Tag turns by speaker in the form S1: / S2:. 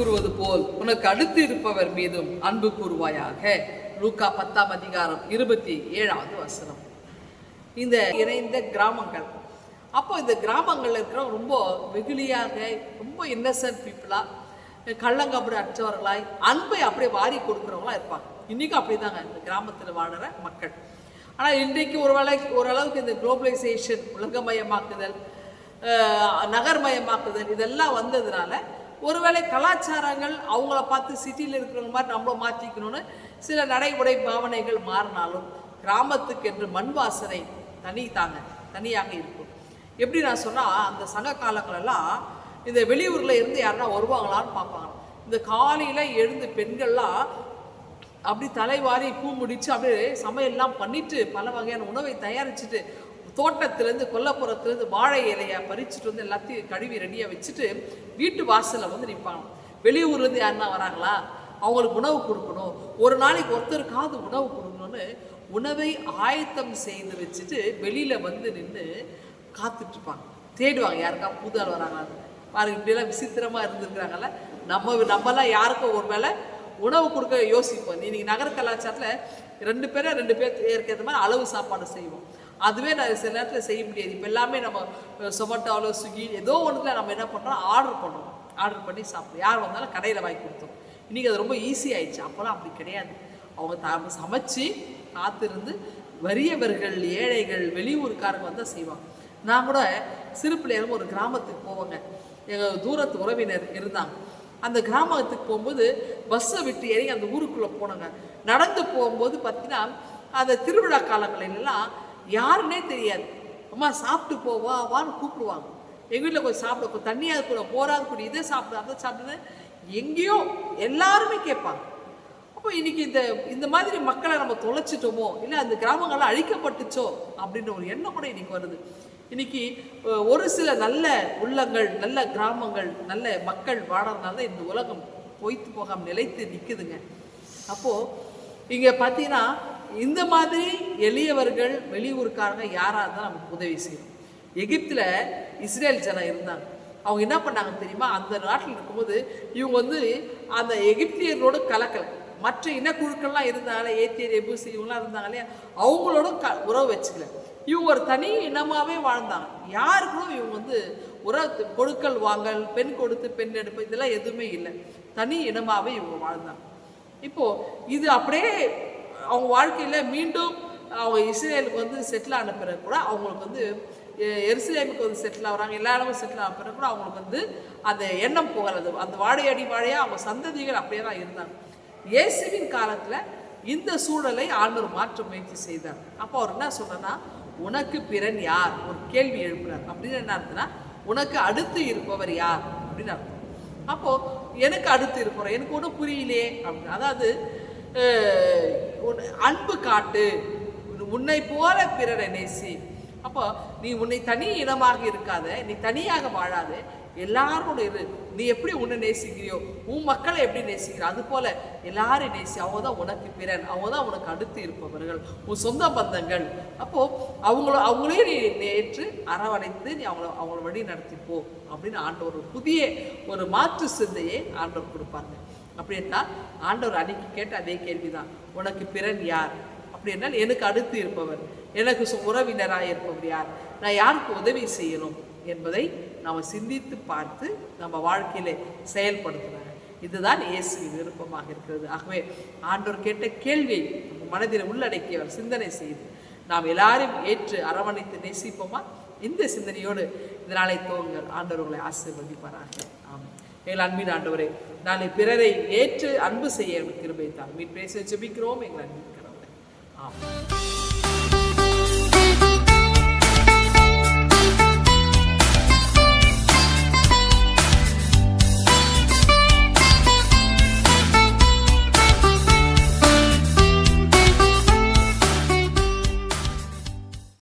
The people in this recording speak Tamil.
S1: கூறுவது போல் உனக்கு அடுத்து இருப்பவர் மீதும் அன்பு கூறுவாயாக. லூக்கா 10ஆம் அதிகாரம் 27வது வசனம். இந்த இணைந்த கிராமங்கள், அப்போ இந்த கிராமங்கள்ல இருக்கிறவங்க ரொம்ப வெகுளியாக, ரொம்ப இன்னசென்ட் பீப்புளாக, கள்ளங்கபடி அற்றவர்களாய் அன்பை அப்படியே வாரி கொடுக்குறவங்களா இருப்பாங்க. இன்றைக்கும் அப்படி தாங்க இந்த கிராமத்தில் வாடுற மக்கள். ஆனால் இன்றைக்கு ஓரளவுக்கு இந்த குளோபலைசேஷன், உலகமயமாக்குதல், நகர்மயமாக்குதல் இதெல்லாம் வந்ததுனால ஒருவேளை கலாச்சாரங்கள் அவங்கள பார்த்து சிட்டியில் இருக்கிறவங்க மாதிரி நம்மளும் மாற்றிக்கணும்னு சில நடைமுறை பாவனைகள் மாறினாலும் கிராமத்துக்கு என்று மண் வாசனை தனியாக இருக்கும். எப்படி நான் சொன்னால், அந்த சங்க காலங்களெல்லாம் இந்த வெளியூரில் இருந்து யாருன்னா வருவாங்களான்னு பார்ப்பாங்க. இந்த காலையில் எழுந்து பெண்கள்லாம் அப்படி தலைவாரி பூ முடித்து அப்படியே சமையல்லாம் பண்ணிட்டு பல வகையான உணவை தயாரிச்சுட்டு தோட்டத்திலேருந்து கொல்லப்புறத்துலேருந்து வாழை இலையை பறிச்சுட்டு வந்து எல்லாத்தையும் கழுவி ரெடியாக வச்சுட்டு வீட்டு வாசலில் வந்து நிற்பாங்க. வெளியூர்லேருந்து யாருன்னா வராங்களா, அவங்களுக்கு உணவு கொடுக்கணும், ஒரு நாளைக்கு ஒருத்தருக்காவது உணவு கொடுக்கணும்னு உணவை ஆயத்தம் செய்து வச்சுட்டு வெளியில் வந்து நின்று காத்துட்ருப்பாங்க, தேடுவாங்க யாருக்கா புதால் வராங்களான்னு. பாருங்க, இப்படியெல்லாம் விசித்திரமாக இருந்துருக்குறாங்கல்ல. நம்மலாம் யாருக்கும் ஒரு வேளை உணவு கொடுக்க யோசிப்போம். இன்றைக்கி நகர கலாச்சாரத்தில் 2 பேர் ஏற்கிறது மாதிரி அளவு சாப்பாடு செய்வோம். அதுவே நான் சில நேரத்தில் செய்ய முடியாது. இப்போ எல்லாமே நம்ம சொமேட்டோவில், ஸ்விக்கி ஏதோ ஒன்றுல நம்ம என்ன பண்ணுறோம், ஆர்டர் பண்ணி சாப்பிடுவோம். யார் வந்தாலும் கடையில் வாங்கி கொடுத்தோம். இன்றைக்கி அது ரொம்ப ஈஸி ஆயிடுச்சு. அப்போலாம் அப்படி கிடையாது. அவங்க சமைச்சு காத்திருந்து வறியவர்கள், ஏழைகள், வெளியூருக்காரங்க வந்தால் செய்வாங்க. நான் கூட சிறு பிள்ளைகளும் ஒரு கிராமத்துக்கு போவாங்க. எங்கள் தூரத்து உறவினர் இருந்தாங்க. அந்த கிராமத்துக்கு போகும்போது பஸ்ஸை விட்டு இறங்கி அந்த ஊருக்குள்ளே போனாங்க. நடந்து போகும்போது பார்த்தீங்கன்னா அந்த திருவிழா காலங்களிலெல்லாம் யாருன்னே தெரியாது. அம்மா சாப்பிட்டு வான்னு கூப்பிடுவாங்க. எங்கள் வீட்டில் கொஞ்சம் சாப்பிட, கொஞ்சம் தண்ணியாக கூட, போராது கூட, இதை சாப்பிடு, அதை சாப்பிடுன்னு எங்கேயோ எல்லாருமே கேட்பாங்க. அப்போ இன்றைக்கி இந்த மாதிரி மக்களை நம்ம தொலைச்சிட்டோமோ, இல்லை அந்த கிராமங்கள்லாம் அழிக்கப்பட்டுச்சோ அப்படின்ற ஒரு எண்ணம் கூட இன்றைக்கி வருது. இன்றைக்கி ஒரு சில நல்ல உள்ளங்கள், நல்ல கிராமங்கள், நல்ல மக்கள் வாழறதுனால இந்த உலகம் பொய்த்து போகாமல் நிலைத்து நிற்குதுங்க. அப்போது இங்கே பார்த்தீங்கன்னா இந்த மாதிரி எளியவர்கள், வெளியூருக்காரங்க யாராக இருந்தாலும் நமக்கு உதவி செய்யும். எகிப்தில் இஸ்ரேல் ஜனம் இருந்தாங்க. அவங்க என்ன பண்ணாங்கன்னு தெரியுமா? அந்த நாட்டில் இருக்கும்போது இவங்க வந்து அந்த எகிப்தியர்களோடு கலக்கலை. மற்ற இனக்குழுக்கள்லாம் இருந்தாங்களே, ஏத்தியர், எபூசி இவங்களாம் இருந்தாங்க இல்லையா, அவங்களோட உறவு வச்சுக்கல. இவங்க ஒரு தனி இனமாகவே வாழ்ந்தாங்க. யாருக்கும் இவங்க வந்து உறவு கொடுக்கல் வாங்கல், பெண் கொடுத்து பெண் எடுப்பு இதெல்லாம் எதுவுமே இல்லை. தனி இனமாகவே இவங்க வாழ்ந்தாங்க. இப்போது இது அப்படியே அவங்க வாழ்க்கையில் மீண்டும் அவங்க இஸ்ரேலுக்கு வந்து செட்டில் ஆன பிறகு கூட அவங்களுக்கு வந்து எருசலேமுக்கு வந்து செட்டில் ஆகிறாங்க. எல்லா இடமும் செட்டில் ஆன பிறகு கூட அவங்களுக்கு வந்து அந்த எண்ணம் போகிறது. அந்த வாழையடி வாழையாக அவங்க சந்ததிகள் அப்படியே தான் இருந்தாங்க. இயேசுவின் காலத்தில் இந்த சூழலை ஆண்டவர் மாற்ற முயற்சி செய்தார். அப்போ அவர் என்ன சொல்றேன்னா, உனக்கு பிறன் யார் ஒரு கேள்வி எழுப்புறார். அப்படின்னு என்ன அர்த்தம்னா, உனக்கு அடுத்து இருப்பவர் யார் அப்படின்னு அர்த்தம். அப்போது எனக்கு அடுத்து இருப்பவர் எனக்கு ஒன்றும் புரியலையே அப்படின்னு, அதாவது அன்பு காட்டு, உன்னை போல பிறரை நேசி. அப்போ நீ உன்னை தனி இனமாக இருக்காத, நீ தனியாக வாழாத, எல்லாரோட இரு. நீ எப்படி உன்னை நேசிக்கிறியோ, உன் மக்களை எப்படி நேசிக்கிற, அது போல எல்லாரும் நேசி. அவங்க தான் உனக்கு பிறன், அவங்க தான் உனக்கு அடுத்து இருப்பவர்கள், உன் சொந்த பந்தங்கள். அப்போது அவங்களே நீ நேற்று அரவணைத்து நீ அவங்கள வழி நடத்திப்போ அப்படின்னு ஆண்டவர் புதிய ஒரு மாற்று சிந்தையை ஆண்டவர் கொடுப்பாங்க. அப்படின்னா ஆண்டவர் அன்னைக்கு கேட்ட அதே கேள்விதான், உனக்கு பிறன் யார் அப்படின்னா, எனக்கு அடுத்து இருப்பவர், எனக்கு உறவினராக இருப்பவர் யார், நான் யாருக்கு உதவி செய்யணும் என்பதை நாம் சிந்தித்து பார்த்து நம்ம வாழ்க்கையில செயல்படுத்துகிறாங்க. இதுதான் இயேசுவின் விருப்பமாக இருக்கிறது. ஆகவே ஆண்டவர் கேட்ட கேள்வியை நம்ம மனதில் உள்ளடக்கியவர் சிந்தனை செய்து நாம் எல்லாரையும் ஏற்று அரவணைத்து நேசிப்போமா? இந்த சிந்தனையோடு இந்த நாளை துவங்கள். ஆண்டவர்களை ஆசீர்வதிப்பாராக. ஆமாம். எங்கள் அன்பின் ஆண்டவரே, நாளை பிறரை ஏற்று அன்பு செய்ய கிருபை தாரும். மீட் பேச ஜெபிக்கிறோம் எங்கள் அன்பின் கடவுளே. ஆமாம்.